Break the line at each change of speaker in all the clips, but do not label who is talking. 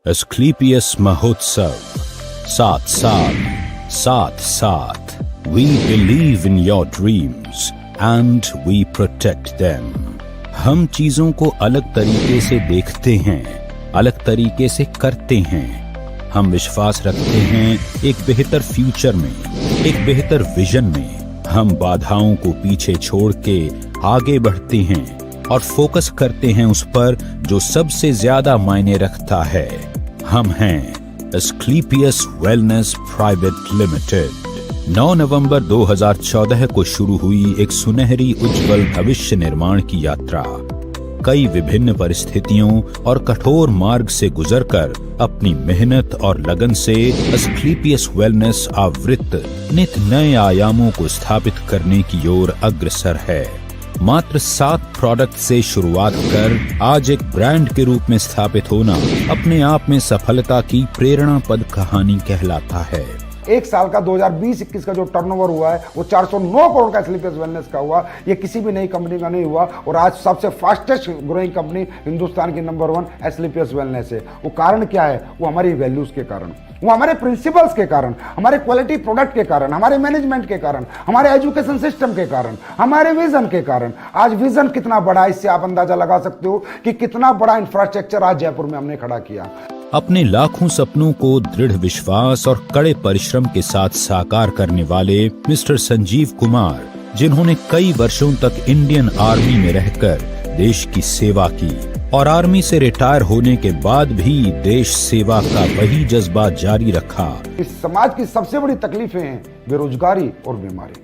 Asclepius महोत्सव 7 साल 7 साथ we believe in your dreams and we protect them. हम चीजों को अलग तरीके से देखते हैं, अलग तरीके से करते हैं। हम विश्वास रखते हैं एक बेहतर फ्यूचर में, एक बेहतर विजन में। हम बाधाओं को पीछे छोड़ के आगे बढ़ते हैं और फोकस करते हैं उस पर जो सबसे ज्यादा मायने रखता है। हम हैं एस्क्लेपियस वेलनेस प्राइवेट लिमिटेड। 9 नवंबर 2014 को शुरू हुई एक सुनहरी उज्जवल भविष्य निर्माण की यात्रा कई विभिन्न परिस्थितियों और कठोर मार्ग से गुजरकर अपनी मेहनत और लगन से एस्क्लेपियस वेलनेस आवृत्त नित नए आयामों को स्थापित करने की ओर अग्रसर है। मात्र 7 प्रोडक्ट से शुरुआत कर आज एक ब्रांड के रूप में स्थापित होना अपने आप में सफलता की प्रेरणापद कहानी कहलाता है।
एक साल का 2020-21 का जो टर्नओवर हुआ है वो 409 करोड़ का एस्क्लेपियस वेलनेस का हुआ। ये किसी भी नई कंपनी का नहीं हुआ और आज सबसे फास्टेस्ट ग्रोइंग कंपनी हिंदुस्तान की नंबर 1 एस्क्लेपियस वेलनेस है। वो कारण क्या है? वो हमारी वैल्यूज के कारण, वो हमारे प्रिंसिपल्स के कारण, हमारे क्वालिटी प्रोडक्ट के कारण, हमारे मैनेजमेंट के कारण, हमारे एजुकेशन सिस्टम के कारण, हमारे विजन के कारण। आज विजन कितना बड़ा है इससे आप अंदाजा लगा सकते हो कि कितना बड़ा इंफ्रास्ट्रक्चर आज जयपुर में हमने खड़ा किया।
अपने लाखों सपनों को दृढ़ विश्वास और कड़े परिश्रम के साथ साकार करने वाले मिस्टर संजीव कुमार, जिन्होंने कई वर्षों तक इंडियन आर्मी में रहकर देश की सेवा की और आर्मी से रिटायर होने के बाद भी देश सेवा का वही जज्बा जारी रखा।
इस समाज की सबसे बड़ी तकलीफें हैं बेरोजगारी और बीमारी,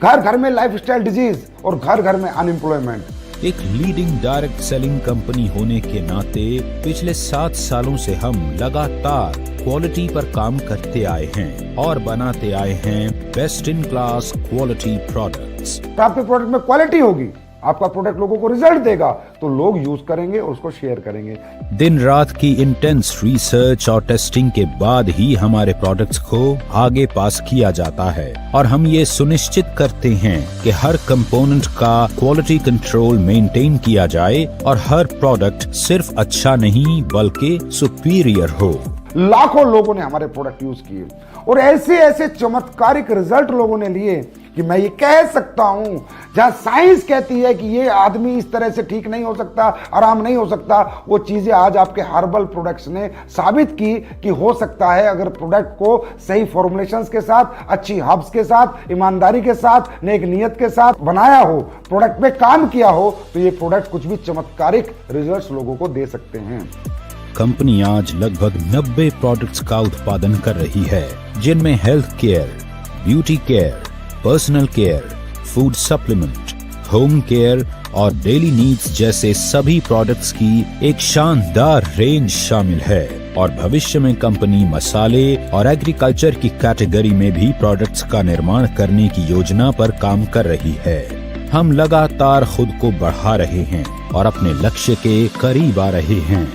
घर घर में लाइफस्टाइल डिजीज और घर घर में अनएम्प्लॉयमेंट।
एक लीडिंग डायरेक्ट सेलिंग कंपनी होने के नाते पिछले 7 सालों से हम लगातार क्वालिटी पर काम करते आए हैं और बनाते आए हैं best in class quality products.
आपके प्रोडक्ट में क्वालिटी होगी, आपका प्रोडक्ट लोगों को रिजल्ट देगा तो लोग यूज करेंगे और उसको शेयर करेंगे।
दिन रात की इंटेंस रिसर्च और टेस्टिंग के बाद ही हमारे प्रोडक्ट्स को आगे पास किया जाता है और हम ये सुनिश्चित करते हैं कि हर कंपोनेंट का क्वालिटी कंट्रोल मेंटेन किया जाए और हर प्रोडक्ट सिर्फ अच्छा नहीं बल्कि सुपीरियर हो।
लाखों लोगों ने हमारे प्रोडक्ट यूज किए और ऐसे ऐसे चमत्कारिक रिजल्ट लोगों ने लिए कि मैं ये कह सकता हूं, जहां साइंस कहती है कि ये आदमी इस तरह से ठीक नहीं हो सकता, आराम नहीं हो सकता, वो चीजें आज आपके हर्बल प्रोडक्ट्स ने साबित की कि हो सकता है। अगर प्रोडक्ट को सही फॉर्मुलेशंस के साथ, अच्छी हर्ब्स के साथ, ईमानदारी के साथ, नेक नियत के साथ बनाया हो, प्रोडक्ट पे काम किया हो, तो ये प्रोडक्ट कुछ भी चमत्कारिक रिजल्ट्स लोगों को दे सकते हैं।
कंपनी आज लगभग 90 प्रोडक्ट्स का उत्पादन कर रही है, जिनमें health care, beauty care, personal care, food supplement, home care और डेली नीड्स जैसे सभी प्रोडक्ट्स की एक शानदार रेंज शामिल है। और भविष्य में कंपनी मसाले और एग्रीकल्चर की कैटेगरी में भी प्रोडक्ट्स का निर्माण करने की योजना पर काम कर रही है। हम लगातार खुद को बढ़ा रहे हैं और अपने लक्ष्य के करीब आ रहे हैं।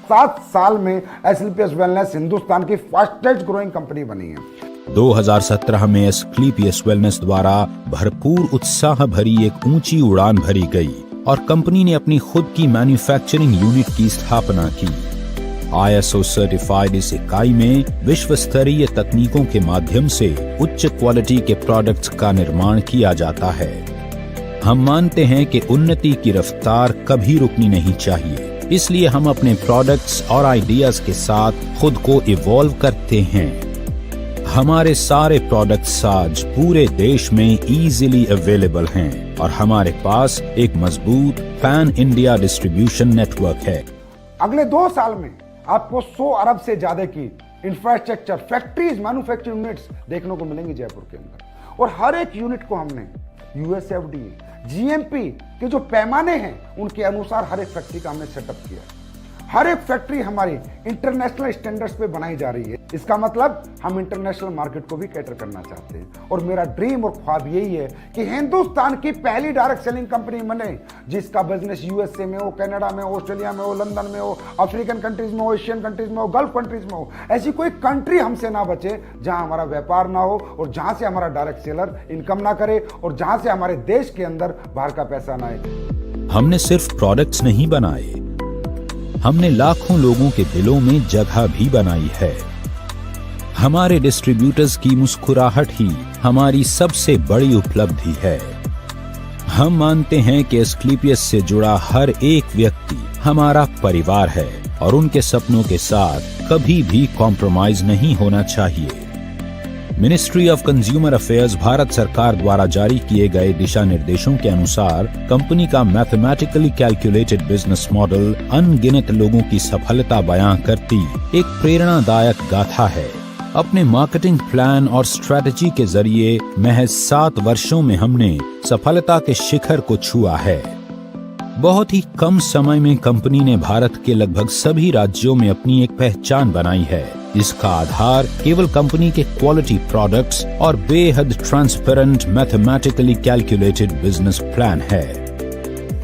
7 साल में एस्क्लेपियस वेलनेस हिंदुस्तान की फास्टेस्ट ग्रोइंग कंपनी बनी है।
2017 में एस्क्लेपियस वेलनेस द्वारा भरपूर उत्साह भरी एक ऊंची उड़ान भरी गई और कंपनी ने अपनी खुद की मैन्युफैक्चरिंग यूनिट की स्थापना की। ISO सर्टिफाइड इस इकाई में विश्व स्तरीय तकनीकों के माध्यम से उच्च क्वालिटी के प्रोडक्ट्स का निर्माण किया जाता है। हम मानते हैं कि उन्नति की रफ्तार कभी रुकनी नहीं चाहिए, इसलिए हम अपने प्रोडक्ट्स और आइडियाज के साथ खुद को इवॉल्व करते हैं। हमारे सारे प्रोडक्ट्स आज पूरे देश में इजीली अवेलेबल हैं और हमारे पास एक मजबूत पैन इंडिया डिस्ट्रीब्यूशन नेटवर्क है।
अगले 2 साल में आपको 100 अरब से ज्यादा की इंफ्रास्ट्रक्चर, फैक्ट्रीज, मैन्युफैक्चरिंग यूनिट्स देखने को मिलेंगी जयपुर के अंदर और हर एक यूनिट को हमने USFDA, GMP के जो पैमाने हैं उनके अनुसार हर एक फैक्ट्री का हमने सेटअप किया। हर एक फैक्ट्री हमारी इंटरनेशनल स्टैंडर्ड्स पे बनाई जा रही है। इसका मतलब हम इंटरनेशनल मार्केट को भी कैटर करना चाहते हैं और मेरा ड्रीम और ख्वाब यही है कि हिंदुस्तान की पहली डायरेक्ट सेलिंग कंपनी बने जिसका बिजनेस USA में हो, कनाडा में हो, ऑस्ट्रेलिया में हो, लंदन में हो, अफ्रीकन कंट्रीज में हो, एशियन कंट्रीज में हो, गल्फ कंट्रीज में हो। ऐसी कोई कंट्री हमसे ना बचे जहां हमारा व्यापार ना हो और जहां से हमारा डायरेक्ट सेलर इनकम ना करे और जहां से हमारे देश के अंदर बाहर का पैसा ना आए।
हमने सिर्फ प्रोडक्ट्स नहीं बनाए, हमने लाखों लोगों के दिलों में जगह भी बनाई है। हमारे डिस्ट्रीब्यूटर्स की मुस्कुराहट ही हमारी सबसे बड़ी उपलब्धि है। हम मानते हैं कि एस्क्लेपियस से जुड़ा हर एक व्यक्ति हमारा परिवार है और उनके सपनों के साथ कभी भी कॉम्प्रोमाइज नहीं होना चाहिए। Ministry of consumer affairs Bharat सरकार द्वारा जारी किए गए दिशा निर्देशों के अनुसार कंपनी का मैथमेटिकली कैलकुलेटेड बिजनेस मॉडल अनगिनत लोगों की सफलता बयां करती एक प्रेरणादायक गाथा है। अपने मार्केटिंग प्लान और स्ट्रेटजी के जरिए महज 7 वर्षों में हमने सफलता के शिखर को छुआ है। बहुत ही कम समय में कंपनी ने भारत के लगभग सभी राज्यों में अपनी एक पहचान बनाई है। इसका आधार केवल कंपनी के क्वालिटी प्रोडक्ट्स और बेहद transparent mathematically calculated business plan है।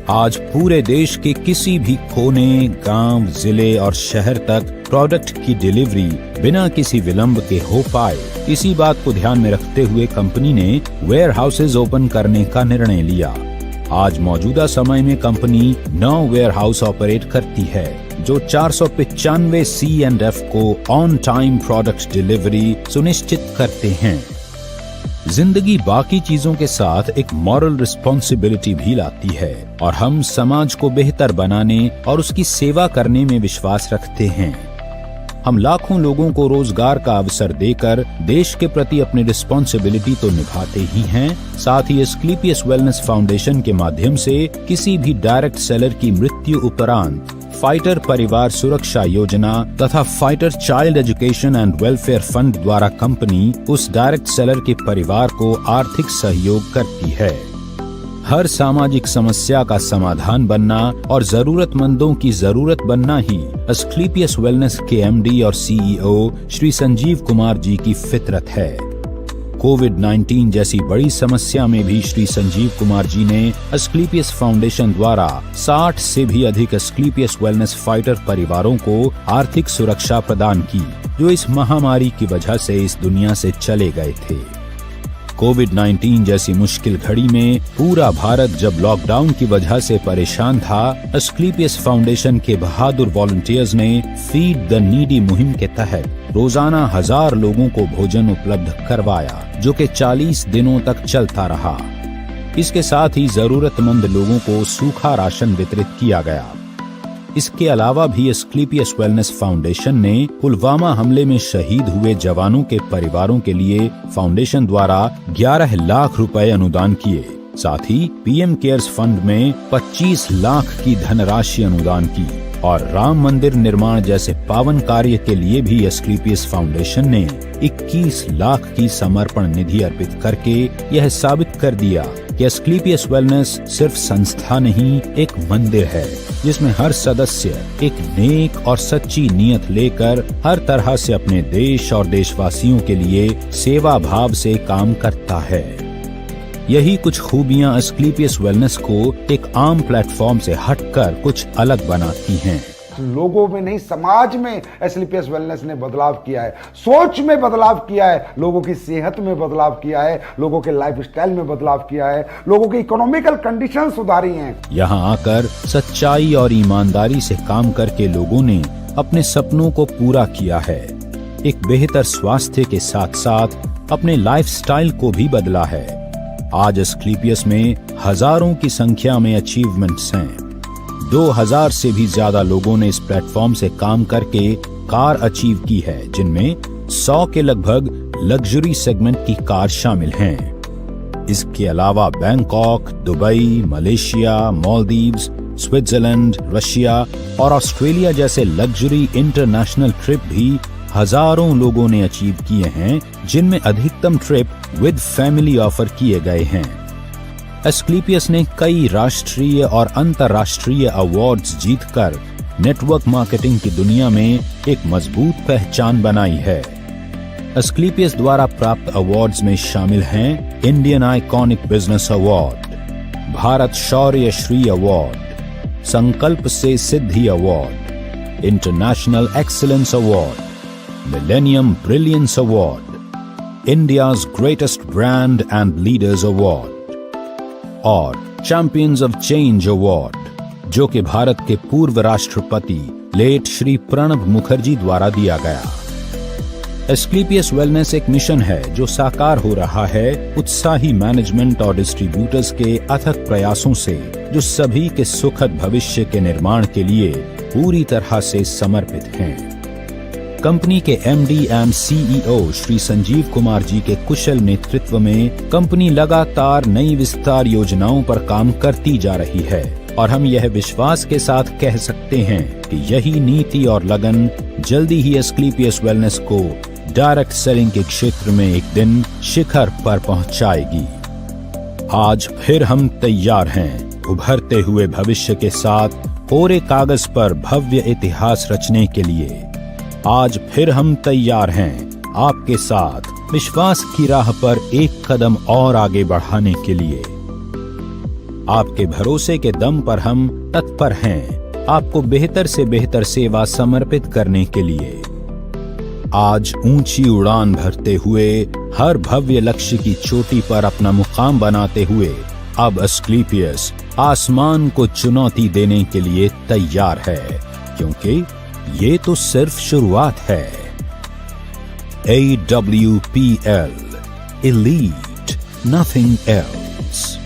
आज पूरे देश के किसी भी कोने, गांव, जिले और शहर तक प्रोडक्ट की डिलीवरी बिना किसी विलंब के हो पाए, इसी बात को ध्यान में रखते हुए कंपनी ने वेयर हाउसेज ओपन करने का निर्णय लिया। आज मौजूदा समय में कंपनी 9 वेयर हाउस ऑपरेट करती है जो 495 C&F को ऑन टाइम प्रोडक्ट डिलीवरी सुनिश्चित करते हैं। जिंदगी बाकी चीजों के साथ एक मॉरल रिस्पॉन्सिबिलिटी भी लाती है और हम समाज को बेहतर बनाने और उसकी सेवा करने में विश्वास रखते हैं। हम लाखों लोगों को रोजगार का अवसर देकर देश के प्रति अपनी रिस्पॉन्सिबिलिटी तो निभाते ही हैं, साथ ही एस्क्लेपियस वेलनेस फाउंडेशन के माध्यम से किसी भी डायरेक्ट सेलर की मृत्यु उपरांत फाइटर परिवार सुरक्षा योजना तथा fighter child education and welfare fund द्वारा कंपनी उस डायरेक्ट सेलर के परिवार को आर्थिक सहयोग करती है। हर सामाजिक समस्या का समाधान बनना और जरूरतमंदों की जरूरत बनना ही एस्क्लेपियस वेलनेस के MD और CEO श्री संजीव कुमार जी की फितरत है। कोविड-19 जैसी बड़ी समस्या में भी श्री संजीव कुमार जी ने एस्क्लेपियस फाउंडेशन द्वारा 60 से भी अधिक एस्क्लेपियस वेलनेस फाइटर परिवारों को आर्थिक सुरक्षा प्रदान की, जो इस महामारी की वजह से इस दुनिया से चले गए थे। कोविड-19 जैसी मुश्किल घड़ी में पूरा भारत जब लॉकडाउन की वजह से परेशान था, एस्क्लेपियस फाउंडेशन के बहादुर वॉलंटियर्स ने फीड द नीडी मुहिम के तहत रोजाना 1000 लोगों को भोजन उपलब्ध करवाया, जो कि 40 दिनों तक चलता रहा। इसके साथ ही जरूरतमंद लोगों को सूखा राशन वितरित किया गया। इसके अलावा भी एस्क्लेपियस वेलनेस फाउंडेशन ने पुलवामा हमले में शहीद हुए जवानों के परिवारों के लिए फाउंडेशन द्वारा 11 लाख रुपए अनुदान किए। साथ ही PM केयर्स फंड में 25 लाख की धनराशि अनुदान की और राम मंदिर निर्माण जैसे पावन कार्य के लिए भी एस्क्लेपियस फाउंडेशन ने 21 लाख की समर्पण निधि अर्पित करके यह साबित कर दिया कि एस्क्लेपियस वेलनेस सिर्फ संस्था नहीं, एक मंदिर है जिसमें हर सदस्य एक नेक और सच्ची नीयत लेकर हर तरह से अपने देश और देशवासियों के लिए सेवा भाव से काम करता है। यही कुछ खूबियां एस्क्लेपियस वेलनेस को एक आम प्लेटफॉर्म से हटकर कुछ अलग बनाती हैं।
लोगों में नहीं, समाज में एस्क्लेपियस वेलनेस ने बदलाव किया है, सोच में बदलाव किया है, लोगों की सेहत में बदलाव किया है, लोगों के लाइफस्टाइल में बदलाव किया है, लोगों की इकोनॉमिकल कंडीशन सुधारी हैं।
यहाँ आकर सच्चाई और ईमानदारी से काम करके लोगों ने अपने सपनों को पूरा किया है। एक बेहतर स्वास्थ्य के साथ साथ अपने लाइफस्टाइल को भी बदला है। आज एस्क्लेपियस में हजारों की संख्या में अचीवमेंट्स हैं। 2000 से भी ज्यादा लोगों ने इस प्लेटफॉर्म से काम करके कार अचीव की है, जिनमें 100 के लगभग लग्जरी सेगमेंट की कार शामिल हैं। इसके अलावा Bangkok, Dubai, Malaysia, Maldives, Switzerland, Russia और ऑस्ट्रेलिया जैसे लग्जरी इंटरनेशनल ट्रिप भी हजारों लोगों ने अचीव किए हैं, जिनमें अधिकतम ट्रिप विद फैमिली ऑफर किए गए हैं। एस्क्लेपियस ने कई राष्ट्रीय और अंतर्राष्ट्रीय अवार्ड्स जीतकर नेटवर्क मार्केटिंग की दुनिया में एक मजबूत पहचान बनाई है। एस्क्लेपियस द्वारा प्राप्त अवार्ड्स में शामिल हैं Indian iconic business award, Bharat Shaurya Shri award, Sankalp से Siddhi award, international excellence award, millennium brilliance award, India's greatest brand and leaders award और चैंपियंस ऑफ चेंज अवार्ड, जो कि भारत के पूर्व राष्ट्रपति लेट श्री प्रणब मुखर्जी द्वारा दिया गया। एस्क्लेपियस वेलनेस एक मिशन है जो साकार हो रहा है उत्साही मैनेजमेंट और डिस्ट्रीब्यूटर्स के अथक प्रयासों से, जो सभी के सुखद भविष्य के निर्माण के लिए पूरी तरह से समर्पित हैं। कंपनी के MD and CEO Shri Sanjeev Kumar ji के कुशल नेतृत्व में कंपनी लगातार नई विस्तार योजनाओं पर काम करती जा रही है और हम यह विश्वास के साथ कह सकते हैं कि यही नीति और लगन जल्दी ही एस्क्लेपियस वेलनेस को डायरेक्ट सेलिंग के क्षेत्र में एक दिन शिखर पर पहुंचाएगी। आज फिर हम तैयार हैं उभरते हुए भविष्य के साथ कोरे कागज पर भव्य इतिहास रचने के लिए। आज फिर हम तैयार हैं आपके साथ विश्वास की राह पर एक कदम और आगे बढ़ाने के लिए। आपके भरोसे के दम पर हम तत्पर हैं आपको बेहतर से बेहतर सेवा समर्पित करने के लिए। आज ऊंची उड़ान भरते हुए हर भव्य लक्ष्य की चोटी पर अपना मुकाम बनाते हुए अब एस्क्लेपियस आसमान को चुनौती देने के लिए तैयार है, क्योंकि ये तो सिर्फ शुरुआत है। AWPL, Elite, nothing else।